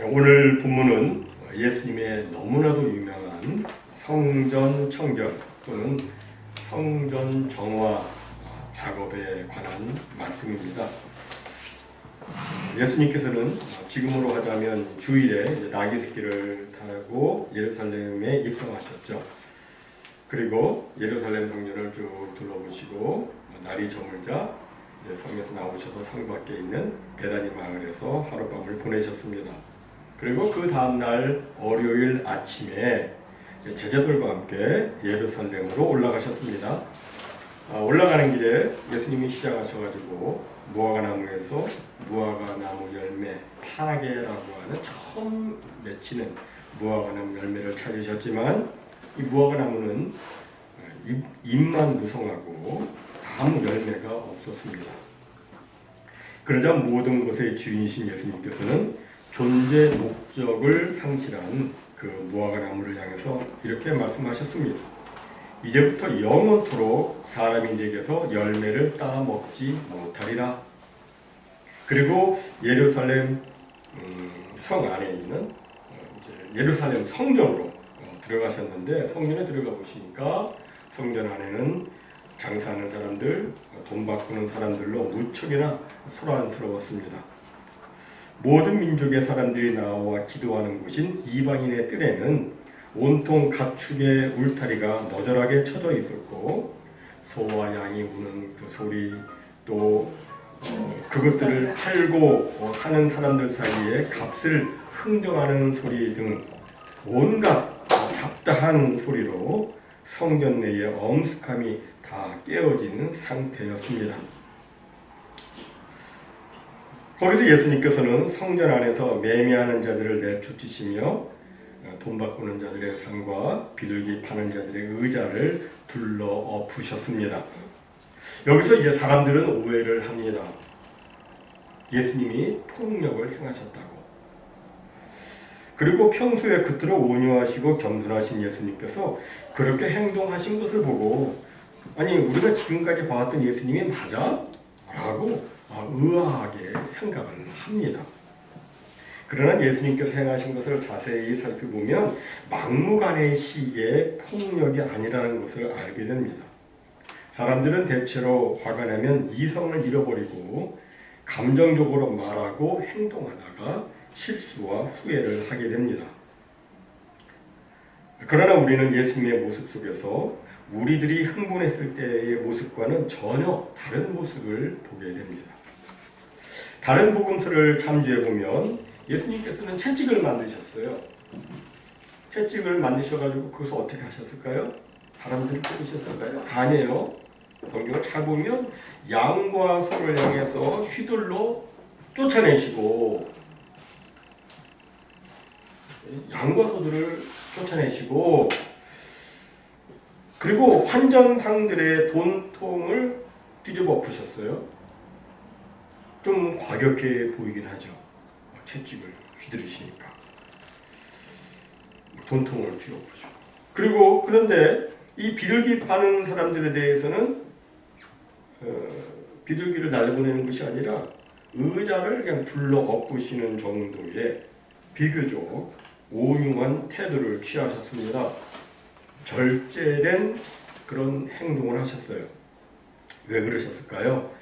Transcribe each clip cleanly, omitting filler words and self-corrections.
오늘 본문은 예수님의 너무나도 유명한 성전 청결 또는 성전 정화 작업에 관한 말씀입니다. 예수님께서는 지금으로 하자면 주일에 나귀 새끼를 타고 예루살렘에 입성하셨죠. 그리고 예루살렘 성전을 쭉 둘러보시고 날이 저물자 성에서 나오셔서 성 밖에 있는 베다니 마을에서 하룻밤을 보내셨습니다. 그리고 그 다음날 월요일 아침에 제자들과 함께 예루살렘으로 올라가셨습니다. 올라가는 길에 예수님이 시작하셔가지고 무화과나무에서 무화과나무 열매 파게라고 하는 처음 맺히는 무화과나무 열매를 찾으셨지만 이 무화과나무는 잎만 무성하고 아무 열매가 없었습니다. 그러자 모든 것의 주인이신 예수님께서는 존재 목적을 상실한 그 무화과나무를 향해서 이렇게 말씀하셨습니다. 이제부터 영원토록 사람이 내게서 열매를 따먹지 못하리라. 그리고 예루살렘 성 안에 있는 예루살렘 성전으로 들어가셨는데, 성전에 들어가 보시니까 성전 안에는 장사하는 사람들, 돈 바꾸는 사람들로 무척이나 소란스러웠습니다. 모든 민족의 사람들이 나와 기도하는 곳인 이방인의 뜰에는 온통 가축의 울타리가 너절하게 쳐져 있었고, 소와 양이 우는 그 소리, 또 그것들을 팔고 사는 사람들 사이에 값을 흥정하는 소리 등 온갖 잡다한 소리로 성전 내의 엄숙함이 다 깨어지는 상태였습니다. 거기서 예수님께서는 성전 안에서 매매하는 자들을 내쫓으시며 돈 바꾸는 자들의 상과 비둘기 파는 자들의 의자를 둘러 엎으셨습니다. 여기서 이제 사람들은 오해를 합니다. 예수님이 폭력을 행하셨다고. 그리고 평소에 그토록 온유하시고 겸손하신 예수님께서 그렇게 행동하신 것을 보고, 아니 우리가 지금까지 봐왔던 예수님이 맞아? 라고 의아하게 생각을 합니다. 그러나 예수님께서 행하신 것을 자세히 살펴보면 막무가내식의 폭력이 아니라는 것을 알게 됩니다. 사람들은 대체로 화가 나면 이성을 잃어버리고 감정적으로 말하고 행동하다가 실수와 후회를 하게 됩니다. 그러나 우리는 예수님의 모습 속에서 우리들이 흥분했을 때의 모습과는 전혀 다른 모습을 보게 됩니다. 다른 복음서를 참조해 보면 예수님께서는 채찍을 만드셨어요. 채찍을 만드셔가지고 그것을 어떻게 하셨을까요? 사람들을 때리셨을까요? 아니에요. 성경을 잘 보면 양과 소를 향해서 휘둘러 쫓아내시고, 양과 소들을 쫓아내시고, 그리고 환전상들의 돈통을 뒤집어 엎으셨어요. 좀 과격해 보이긴 하죠. 채찍을 휘두르시니까 돈통을 뒤로 엎으시고. 그리고 그런데 이 비둘기 파는 사람들에 대해서는 비둘기를 날려보내는 것이 아니라 의자를 그냥 둘러 엎으시는 정도의 비교적 온유한 태도를 취하셨습니다. 절제된 그런 행동을 하셨어요. 왜 그러셨을까요?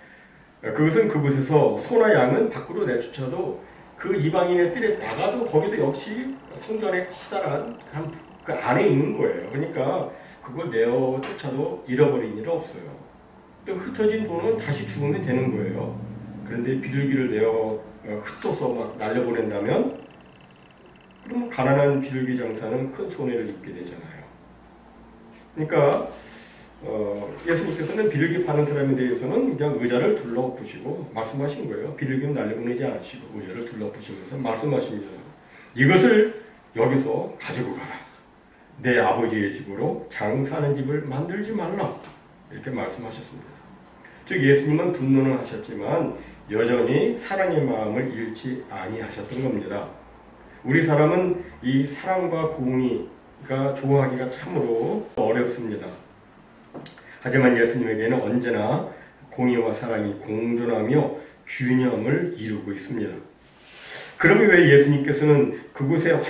그것은 그곳에서 소나 양은 밖으로 내쫓아도 그 이방인의 뜰에 나가도 거기도 역시 성전의 커다란 그 안에 있는 거예요. 그러니까 그걸 내어 쫓아도 잃어버린 일 없어요. 또 흩어진 돈은 다시 주우면 되는 거예요. 그런데 비둘기를 내어 흩어서 막 날려보낸다면, 그러면 가난한 비둘기 장사는 큰 손해를 입게 되잖아요. 그러니까 예수님께서는 비둘기 파는 사람에 대해서는 그냥 의자를 둘러 엎으시고 말씀하신 거예요. 비둘기는 날려보내지 않으시고 의자를 둘러 엎으시면서 말씀하십니다. 이것을 여기서 가지고 가라. 내 아버지의 집으로 장사하는 집을 만들지 말라. 이렇게 말씀하셨습니다. 즉 예수님은 분노는 하셨지만 여전히 사랑의 마음을 잃지 아니하셨던 겁니다. 우리 사람은 이 사랑과 공의가 좋아하기가 참으로 어렵습니다. 하지만 예수님에게는 언제나 공의와 사랑이 공존하며 균형을 이루고 있습니다. 그러면 왜 예수님께서는 그곳의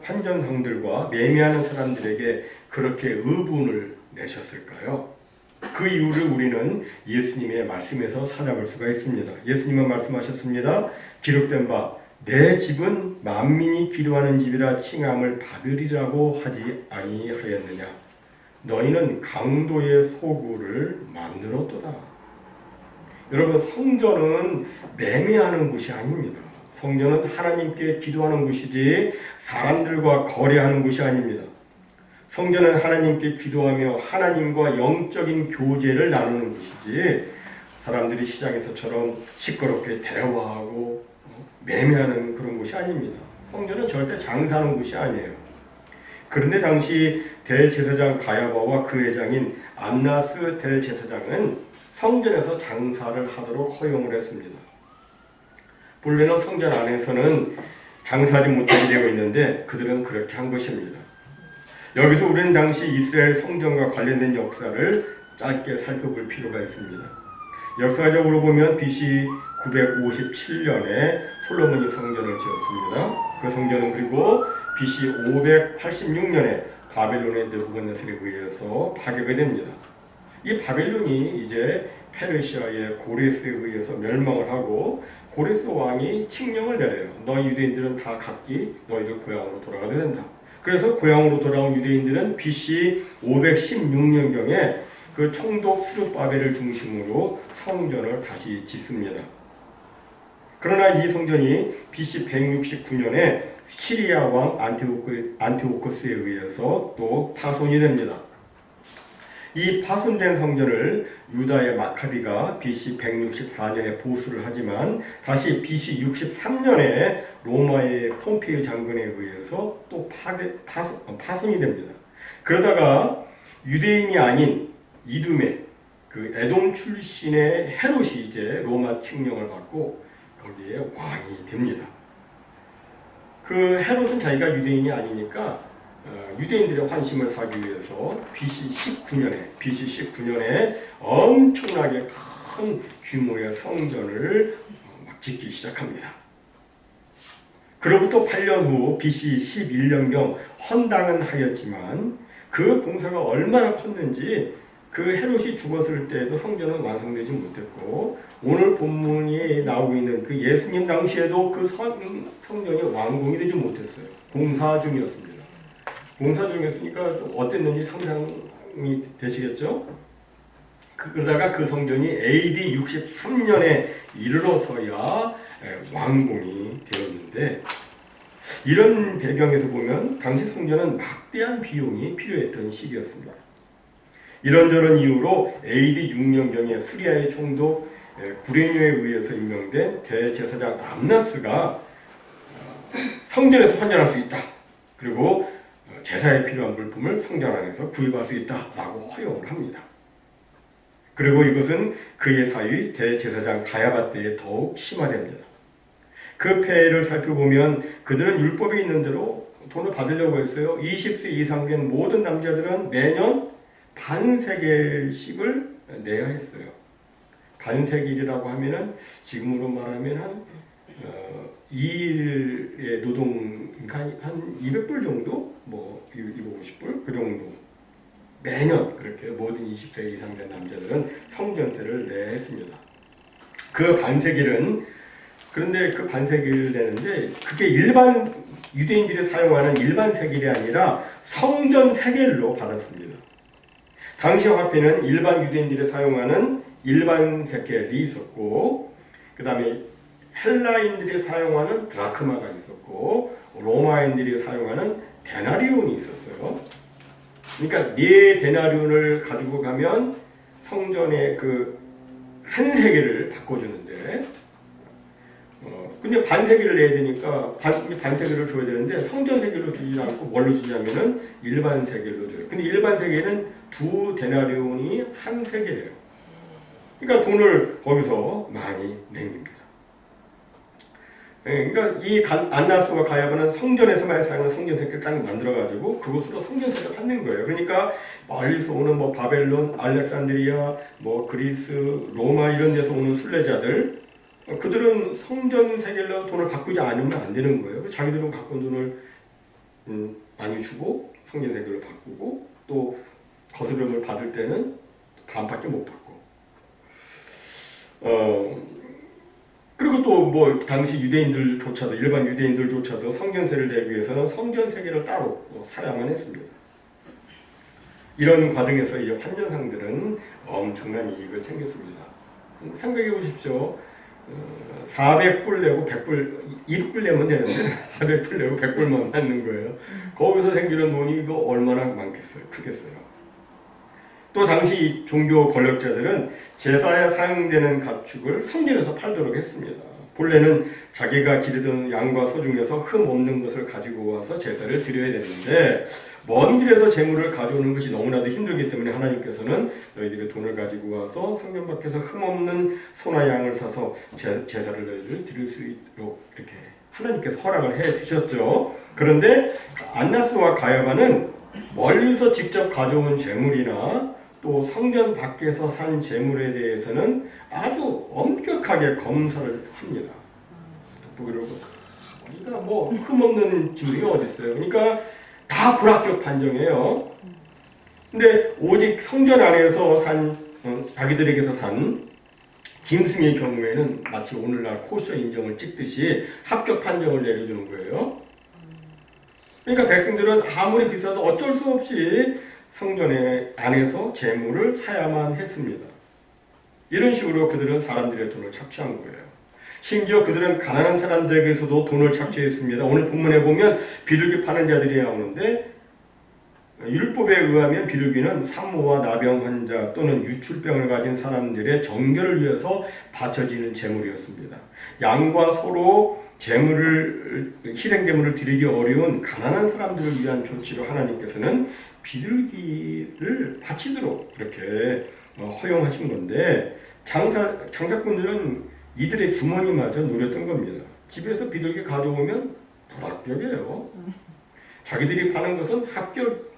환전상들과 매매하는 사람들에게 그렇게 의분을 내셨을까요? 그 이유를 우리는 예수님의 말씀에서 찾아볼 수가 있습니다. 예수님은 말씀하셨습니다. 기록된 바 내 집은 만민이 기도하는 집이라 칭함을 받으리라고 하지 아니하였느냐. 너희는 강도의 소굴을 만들었도다. 여러분, 성전은 매매하는 곳이 아닙니다. 성전은 하나님께 기도하는 곳이지 사람들과 거래하는 곳이 아닙니다. 성전은 하나님께 기도하며 하나님과 영적인 교제를 나누는 곳이지 사람들이 시장에서처럼 시끄럽게 대화하고 매매하는 그런 곳이 아닙니다. 성전은 절대 장사하는 곳이 아니에요. 그런데 당시 대제사장 가야바와 그 회장인 안나스 대제사장은 성전에서 장사를 하도록 허용을 했습니다. 본래는 성전 안에서는 장사하지 못하게 되어 있는데 그들은 그렇게 한 것입니다. 여기서 우리는 당시 이스라엘 성전과 관련된 역사를 짧게 살펴볼 필요가 있습니다. 역사적으로 보면 BC 957년에 솔로몬이 성전을 지었습니다. 그 성전은 그리고 BC 586년에 바벨론의 느부갓네살에 의해서 파괴가 됩니다. 이 바벨론이 이제 페르시아의 고레스에 의해서 멸망을 하고 고레스 왕이 칙령을 내려요. 너희 유대인들은 다 각기 너희들 고향으로 돌아가야 된다. 그래서 고향으로 돌아온 유대인들은 BC 516년경에 그 총독 스룹바벨을 중심으로 성전을 다시 짓습니다. 그러나 이 성전이 BC 169년에 시리아 왕 안티오코스에 의해서 또 파손이 됩니다. 이 파손된 성전을 유다의 마카비가 BC 164년에 보수를 하지만 다시 BC 63년에 로마의 폼페이 장군에 의해서 또 파손이 됩니다. 그러다가 유대인이 아닌 이두메, 그 에돔 출신의 헤롯이 이제 로마 칙령을 받고 거기에 왕이 됩니다. 그 헤롯은 자기가 유대인이 아니니까 유대인들의 환심을 사기 위해서 BC 19년에 엄청나게 큰 규모의 성전을 막 짓기 시작합니다. 그로부터 8년 후 BC 11년경 헌당은 하였지만 그 공사가 얼마나 컸는지 그 헤롯이 죽었을 때에도 성전은 완성되지 못했고 오늘 본문이 나오고 있는 그 예수님 당시에도 그 성전이 완공이 되지 못했어요. 공사 중이었습니다. 공사 중이었으니까 좀 어땠는지 상상이 되시겠죠? 그러다가 그 성전이 AD 63년에 이르러서야 완공이 되었는데 이런 배경에서 보면 당시 성전은 막대한 비용이 필요했던 시기였습니다. 이런저런 이유로 AD 6년경에 수리아의 총독 구레뇨에 의해서 임명된 대제사장 암나스가 성전에서 환전할 수 있다. 그리고 제사에 필요한 물품을 성전 안에서 구입할 수 있다라고 허용을 합니다. 그리고 이것은 그의 사위 대제사장 가야바 때에 더욱 심화됩니다. 그 폐해를 살펴보면 그들은 율법에 있는 대로 돈을 받으려고 했어요. 20세 이상 된 모든 남자들은 매년 반세겔씩을 내야 했어요. 반세겔이라고 하면은 지금으로 말하면 한 2일의 노동, 그러니까 한 200불 정도? 뭐 250불? 그 정도. 매년 그렇게 모든 20세 이상 된 남자들은 성전세를 내야 했습니다. 그 반세겔은 그런데 그 반세겔을 내는데 그게 일반 유대인들이 사용하는 일반 세겔이 아니라 성전 세겔로 받았습니다. 당시 화폐는 일반 유대인들이 사용하는 일반 세겔이 있었고 그 다음에 헬라인들이 사용하는 드라크마가 있었고 로마인들이 사용하는 데나리온이 있었어요. 그러니까 4데나리온을 가지고 가면 성전에 그 한 세겔을 바꿔주는데 근데 반세겔을 내야 되니까 반세겔을 줘야 되는데 성전 세겔로 주지 않고 뭘로 주냐면은 일반 세겔로 줘요. 근데 일반 세겔은 2데나리온이 한 세겔이에요. 그러니까 돈을 거기서 많이 냅니다. 그러니까 이 안나스와 가야바는 성전에서만 사용하는 성전 세겔을 딱 만들어가지고 그곳으로 성전 세겔을 받는 거예요. 그러니까 멀리서 오는 뭐 바벨론, 알렉산드리아, 뭐 그리스, 로마 이런 데서 오는 순례자들 그들은 성전 세겔로 돈을 바꾸지 않으면 안 되는 거예요. 자기들은 바꾼 돈을 많이 주고 성전 세겔로 바꾸고 또 거스름을 받을 때는 반밖에 못 받고. 그리고 또 뭐 당시 유대인들조차도 일반 유대인들조차도 성전세를 내기 위해서는 성전 세겔을 따로 사야만 했습니다. 이런 과정에서 이 환전상들은 엄청난 이익을 챙겼습니다. 생각해 보십시오. 400불 내고 100불, 200불 내면 되는데 400불 내고 100불만 받는 거예요. 거기서 생기는 돈이 이거 얼마나 많겠어요? 크겠어요. 또 당시 종교 권력자들은 제사에 사용되는 가축을 성전에서 팔도록 했습니다. 본래는 자기가 기르던 양과 소 중에서 흠 없는 것을 가지고 와서 제사를 드려야 되는데 먼 길에서 재물을 가져오는 것이 너무나도 힘들기 때문에 하나님께서는 너희들이 돈을 가지고 와서 성전 밖에서 흠 없는 소나 양을 사서 제사를 너희들 드릴 수 있도록 이렇게 하나님께서 허락을 해 주셨죠. 그런데 안나스와 가야바는 멀리서 직접 가져온 재물이나 또 성전 밖에서 산 재물에 대해서는 아주 엄격하게 검사를 합니다. 그러니까 뭐 흠없는 재물이 어디 있어요? 그러니까 다 불합격 판정이에요. 근데 오직 성전 안에서 산 자기들에게서 산 짐승의 경우에는 마치 오늘날 코셔 인정을 찍듯이 합격 판정을 내려주는 거예요. 그러니까 백성들은 아무리 비싸도 어쩔 수 없이 성전의 안에서 재물을 사야만 했습니다. 이런 식으로 그들은 사람들의 돈을 착취한 거예요. 심지어 그들은 가난한 사람들에게서도 돈을 착취했습니다. 오늘 본문에 보면 비둘기 파는 자들이 나오는데 율법에 의하면 비둘기는 산모와 나병 환자 또는 유출병을 가진 사람들의 정결을 위해서 바쳐지는 제물이었습니다. 양과 소로 희생제물을 드리기 어려운 가난한 사람들을 위한 조치로 하나님께서는 비둘기를 바치도록 이렇게 허용하신 건데 장사꾼들은 이들의 주머니마저 노렸던 겁니다. 집에서 비둘기 가져오면 불합격이에요. 자기들이 파는 것은 합격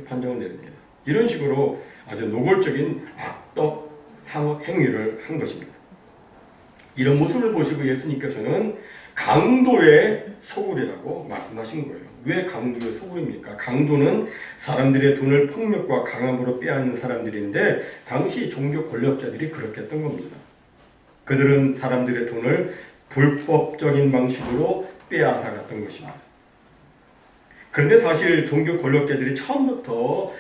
판정을 내립니다. 이런 식으로 아주 노골적인 악덕 상업 행위를 한 것입니다. 이런 모습을 보시고 예수님께서는 강도의 소굴이라고 말씀하신 거예요. 왜 강도의 소굴입니까? 강도는 사람들의 돈을 폭력과 강함으로 빼앗는 사람들인데 당시 종교 권력자들이 그렇게 했던 겁니다. 그들은 사람들의 돈을 불법적인 방식으로 빼앗아갔던 것입니다. 그런데 사실 종교 권력자들이 처음부터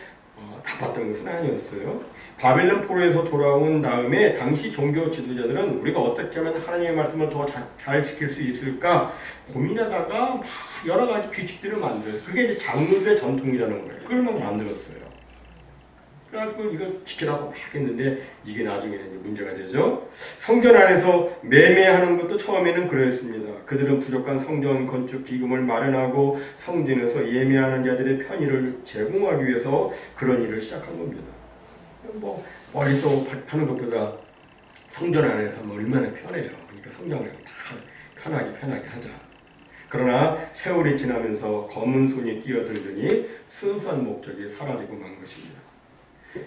나빴던 것은 아니었어요. 바벨론 포로에서 돌아온 다음에 당시 종교 지도자들은 우리가 어떻게 하면 하나님의 말씀을 더 잘 지킬 수 있을까 고민하다가 막 여러 가지 규칙들을 만들어요. 그게 이제 장로들의 전통이라는 거예요. 그걸 막 만들었어요. 그래가지고 이걸 지키라고 막 했는데 이게 나중에는 이제 문제가 되죠. 성전 안에서 매매하는 것도 처음에는 그랬습니다. 그들은 부족한 성전 건축 기금을 마련하고 성전에서 예매하는 자들의 편의를 제공하기 위해서 그런 일을 시작한 겁니다. 뭐 멀리서 하는 것보다 성전 안에서 하면 얼마나 편해요. 그러니까 성전을 다 편하게 하자. 그러나 세월이 지나면서 검은 손이 뛰어들더니 순수한 목적이 사라지고 만 것입니다.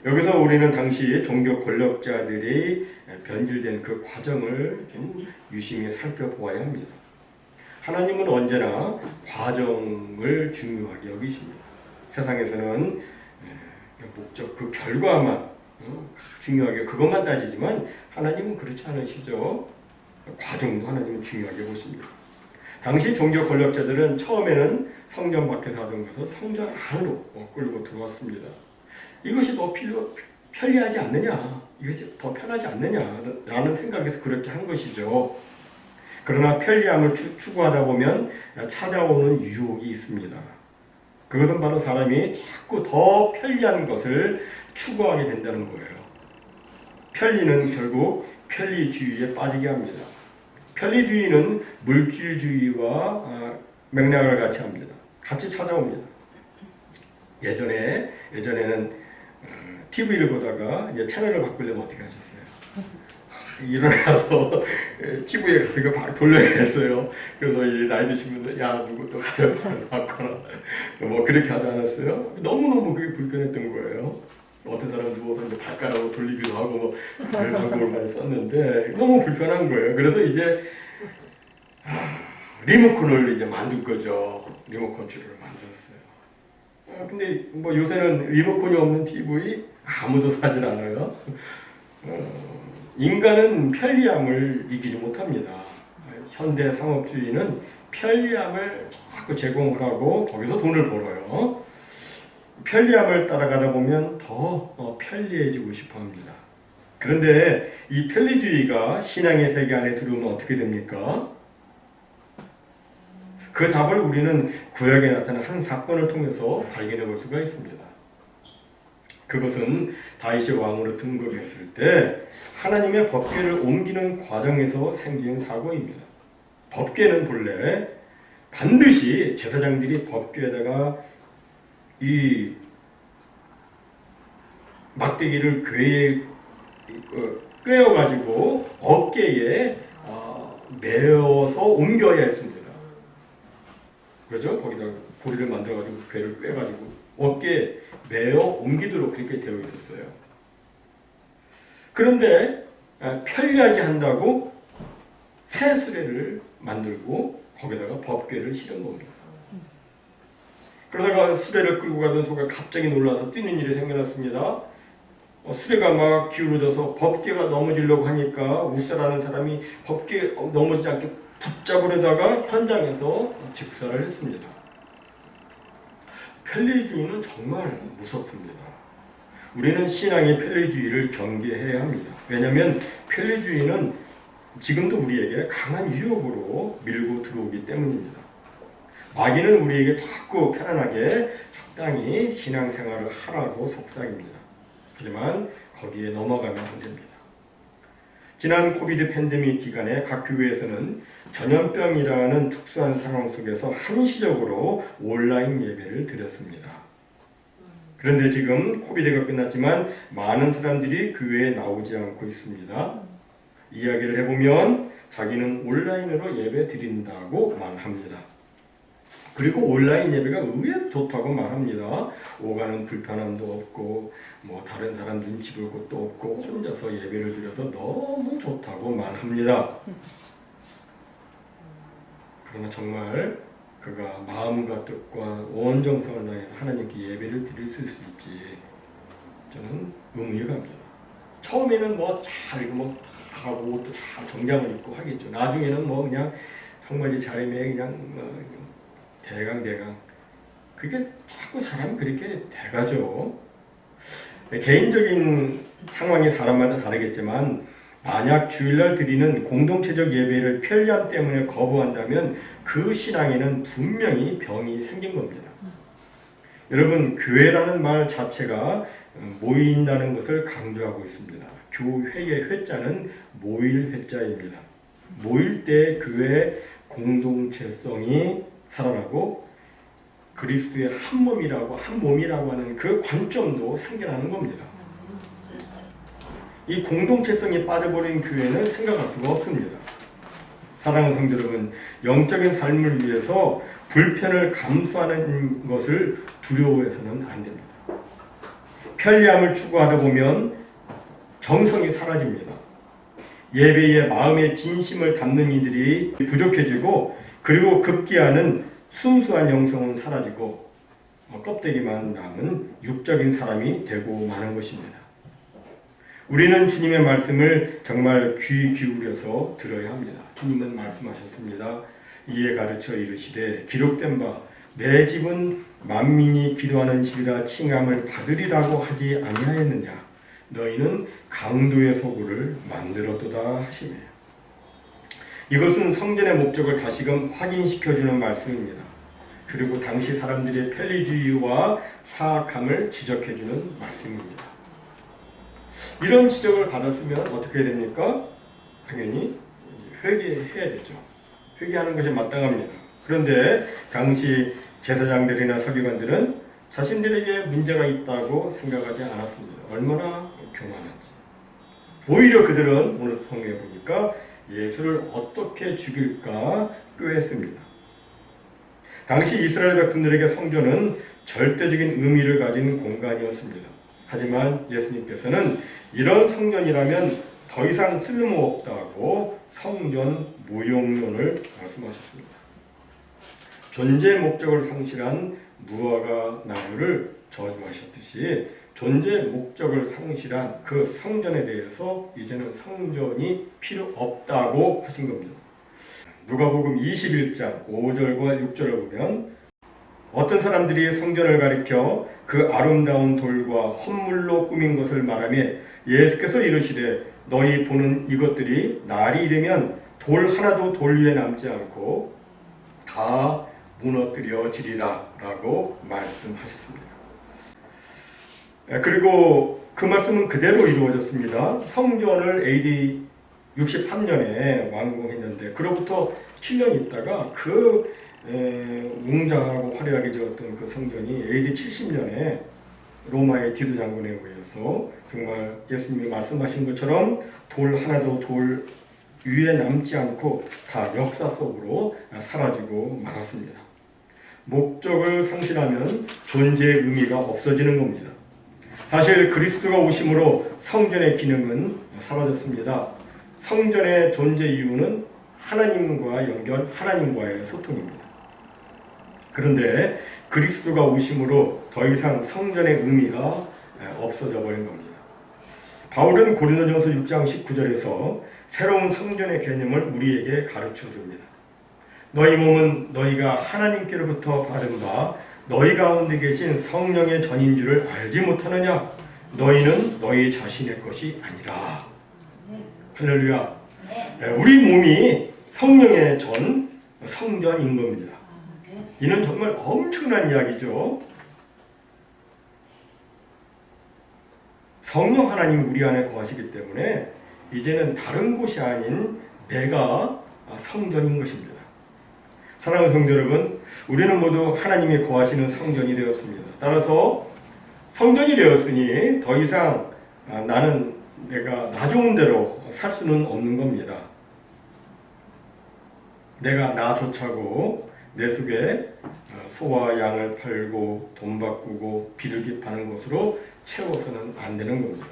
여기서 우리는 당시 종교 권력자들이 변질된 그 과정을 좀 유심히 살펴보아야 합니다. 하나님은 언제나 과정을 중요하게 여기십니다. 세상에서는 목적, 그 결과만 중요하게 그것만 따지지만 하나님은 그렇지 않으시죠. 과정도 하나님은 중요하게 보십니다. 당시 종교 권력자들은 처음에는 성전 밖에서 하던 것을 성전 안으로 끌고 들어왔습니다. 이것이 더 편리하지 않느냐, 이것이 더 편하지 않느냐라는 생각에서 그렇게 한 것이죠. 그러나 편리함을 추구하다 보면 찾아오는 유혹이 있습니다. 그것은 바로 사람이 자꾸 더 편리한 것을 추구하게 된다는 거예요. 편리는 결국 편리주의에 빠지게 합니다. 편리주의는 물질주의와 맥락을 같이 합니다. 같이 찾아옵니다. 예전에는 TV를 보다가 이제 채널을 바꾸려면 어떻게 하셨어요? 일어나서 TV에 가서 이거 막 돌려야겠어요. 그래서 이 나이 드신 분들, 야, 누구 또 가서 바꿔라. 뭐 그렇게 하지 않았어요? 너무너무 그게 불편했던 거예요. 어떤 사람 누워서 이제 발가락으로 돌리기도 하고 뭐 그런 방법을 많이 썼는데 너무 불편한 거예요. 그래서 이제 리모컨을 이제 만든 거죠. 리모컨 컨트롤을 만들었어요. 근데 뭐 요새는 리모컨이 없는 TV 아무도 사질 않아요. 인간은 편리함을 이기지 못합니다. 현대 상업주의는 편리함을 자꾸 제공을 하고 거기서 돈을 벌어요. 편리함을 따라가다 보면 더 편리해지고 싶어 합니다. 그런데 이 편리주의가 신앙의 세계 안에 들어오면 어떻게 됩니까? 그 답을 우리는 구약에 나타난 한 사건을 통해서 발견해 볼 수가 있습니다. 그것은 다윗이 왕으로 등극했을 때 하나님의 법궤를 옮기는 과정에서 생긴 사고입니다. 법궤는 본래 반드시 제사장들이 법궤에다가 이 막대기를 궤에 꿰어가지고 어깨에 메어서 옮겨야 했습니다. 그렇죠? 거기다 고리를 만들어가지고 궤를 꿰가지고 어깨에 메어 옮기도록 그렇게 되어 있었어요. 그런데 편리하게 한다고 새 수레를 만들고 거기다가 법궤를 실은 겁니다. 그러다가 수레를 끌고 가던 소가 갑자기 놀라서 뛰는 일이 생겨났습니다. 수레가 막 기울어져서 법궤가 넘어지려고 하니까 우사라는 사람이 법궤 넘어지지 않게 붙잡으려다가 현장에서 직사를 했습니다. 편리주의는 정말 무섭습니다. 우리는 신앙의 편리주의를 경계해야 합니다. 왜냐하면 편리주의는 지금도 우리에게 강한 유혹으로 밀고 들어오기 때문입니다. 마귀는 우리에게 자꾸 편안하게 적당히 신앙생활을 하라고 속삭입니다. 하지만 거기에 넘어가면 안 됩니다. 지난 코비드 팬데믹 기간에 각 교회에서는 전염병이라는 특수한 상황 속에서 한시적으로 온라인 예배를 드렸습니다. 그런데 지금 코비드가 끝났지만 많은 사람들이 교회에 나오지 않고 있습니다. 이야기를 해보면 자기는 온라인으로 예배 드린다고 말합니다. 그리고 온라인 예배가 의외로 좋다고 말합니다. 오가는 불편함도 없고 뭐 다른 사람 눈치 볼 것도 없고 혼자서 예배를 드려서 너무 좋다고 말합니다. 그러나 정말 그가 마음과 뜻과 온 정성을 다해서 하나님께 예배를 드릴 수 있을지 저는 의문이 갑니다. 처음에는 뭐 잘 하고 또 잘 정장을 입고 하겠죠. 나중에는 뭐 그냥 청바지 차림에 그냥 대강 그게 자꾸 사람이 그렇게 돼가죠. 개인적인 상황이 사람마다 다르겠지만 만약 주일날 드리는 공동체적 예배를 편리함 때문에 거부한다면 그 신앙에는 분명히 병이 생긴 겁니다. 여러분, 교회라는 말 자체가 모인다는 것을 강조하고 있습니다. 교회의 회자는 모일 회자입니다. 모일 때 교회의 공동체성이 살아나고 그리스도의 한 몸이라고 하는 그 관점도 생겨나는 겁니다. 이 공동체성이 빠져버린 교회는 생각할 수가 없습니다. 사랑하는 성도 여러분, 영적인 삶을 위해서 불편을 감수하는 것을 두려워해서는 안 됩니다. 편리함을 추구하다 보면 정성이 사라집니다. 예배에 마음의 진심을 담는 이들이 부족해지고 그리고 급기야는 순수한 영성은 사라지고 껍데기만 남은 육적인 사람이 되고 마는 것입니다. 우리는 주님의 말씀을 정말 귀 기울여서 들어야 합니다. 주님은 말씀하셨습니다. 이에 가르쳐 이르시되 기록된 바 내 집은 만민이 기도하는 집이라 칭함을 받으리라고 하지 아니하였느냐. 너희는 강도의 소굴을 만들었도다 하시며 이것은 성전의 목적을 다시금 확인시켜주는 말씀입니다. 그리고 당시 사람들의 편리주의와 사악함을 지적해주는 말씀입니다. 이런 지적을 받았으면 어떻게 됩니까? 당연히 회개해야 되죠. 회개하는 것이 마땅합니다. 그런데 당시 제사장들이나 서기관들은 자신들에게 문제가 있다고 생각하지 않았습니다. 얼마나 교만한지. 오히려 그들은 오늘 성경에 보니까 예수를 어떻게 죽일까 꾀했습니다. 당시 이스라엘 백성들에게 성전은 절대적인 의미를 가진 공간이었습니다. 하지만 예수님께서는 이런 성전이라면 더 이상 쓸모없다고 성전 무용론을 말씀하셨습니다. 존재 목적을 상실한 무화과 나무를 저주하셨듯이 존재 목적을 상실한 그 성전에 대해서 이제는 성전이 필요 없다고 하신 겁니다. 누가복음 21장 5절과 6절을 보면 어떤 사람들이 성전을 가리켜 그 아름다운 돌과 헌물로 꾸민 것을 말하며 예수께서 이르시되 너희 보는 이것들이 날이 이르면 돌 하나도 돌 위에 남지 않고 다 무너뜨려지리라 라고 말씀하셨습니다. 그리고 그 말씀은 그대로 이루어졌습니다. 성전을 AD 63년에 완공했는데 그로부터 7년 있다가 그 웅장하고 화려하게 지었던 그 성전이 AD 70년에 로마의 디도 장군에 의해서 정말 예수님이 말씀하신 것처럼 돌 하나도 돌 위에 남지 않고 다 역사 속으로 사라지고 말았습니다. 목적을 상실하면 존재의 의미가 없어지는 겁니다. 사실 그리스도가 오심으로 성전의 기능은 사라졌습니다. 성전의 존재 이유는 하나님과 연결, 하나님과의 소통입니다. 그런데 그리스도가 오심으로 더 이상 성전의 의미가 없어져 버린 겁니다. 바울은 고린도전서 6장 19절에서 새로운 성전의 개념을 우리에게 가르쳐 줍니다. 너희 몸은 너희가 하나님께로부터 받은 바 너희 가운데 계신 성령의 전인 줄을 알지 못하느냐? 너희는 너희 자신의 것이 아니라. 할렐루야. 우리 몸이 성령의 전 성전인 겁니다. 이는 정말 엄청난 이야기죠. 성령 하나님이 우리 안에 거하시기 때문에 이제는 다른 곳이 아닌 내가 성전인 것입니다. 사랑하는 성도 여러분, 우리는 모두 하나님이 거하시는 성전이 되었습니다. 따라서 성전이 되었으니 더 이상 나는 내가 나 좋은 대로 살 수는 없는 겁니다. 내가 나 좋자고 내 속에 소와 양을 팔고 돈 바꾸고 비둘기 파는 것으로 채워서는 안 되는 겁니다.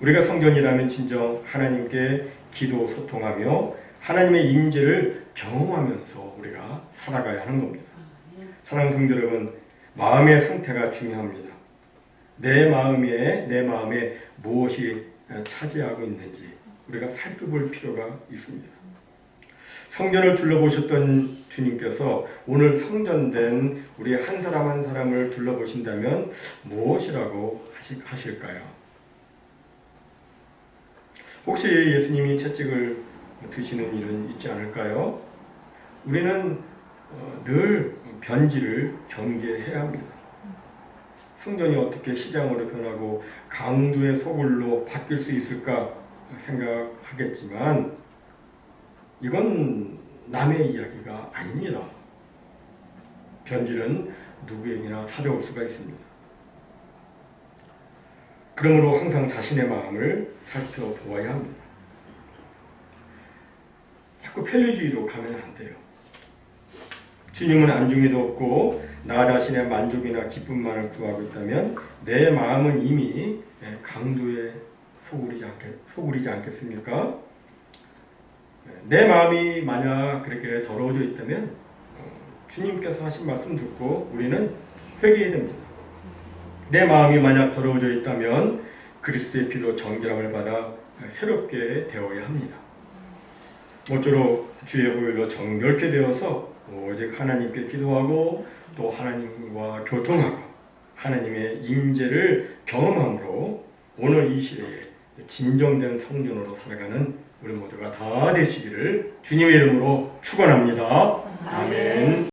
우리가 성전이라면 진정 하나님께 기도 소통하며 하나님의 임재를 경험하면서 우리가 살아가야 하는 겁니다. 사랑하는 성도 여러분, 마음의 상태가 중요합니다. 내 마음에 무엇이 차지하고 있는지 우리가 살펴볼 필요가 있습니다. 성전을 둘러보셨던 주님께서 오늘 성전된 우리 한 사람 한 사람을 둘러보신다면 무엇이라고 하실까요? 혹시 예수님이 채찍을 드시는 일은 있지 않을까요? 우리는 늘 변질을 경계해야 합니다. 성전이 어떻게 시장으로 변하고 강도의 소굴로 바뀔 수 있을까 생각하겠지만 이건 남의 이야기가 아닙니다. 변질은 누구에게나 찾아올 수가 있습니다. 그러므로 항상 자신의 마음을 살펴보아야 합니다. 자꾸 편리주의로 가면 안 돼요. 주님은 안중에도 없고 나 자신의 만족이나 기쁨만을 구하고 있다면 내 마음은 이미 강도에 소굴이지 않겠습니까? 내 마음이 만약 그렇게 더러워져 있다면 주님께서 하신 말씀 듣고 우리는 회개해야 됩니다. 내 마음이 만약 더러워져 있다면 그리스도의 피로 정결함을 받아 새롭게 되어야 합니다. 모쪼록 주의 보혈로 정결케 되어서 오직 하나님께 기도하고 또 하나님과 교통하고 하나님의 임재를 경험함으로 오늘 이 시대에 진정된 성전으로 살아가는 우리 모두가 다 되시기를 주님의 이름으로 축원합니다. 아멘.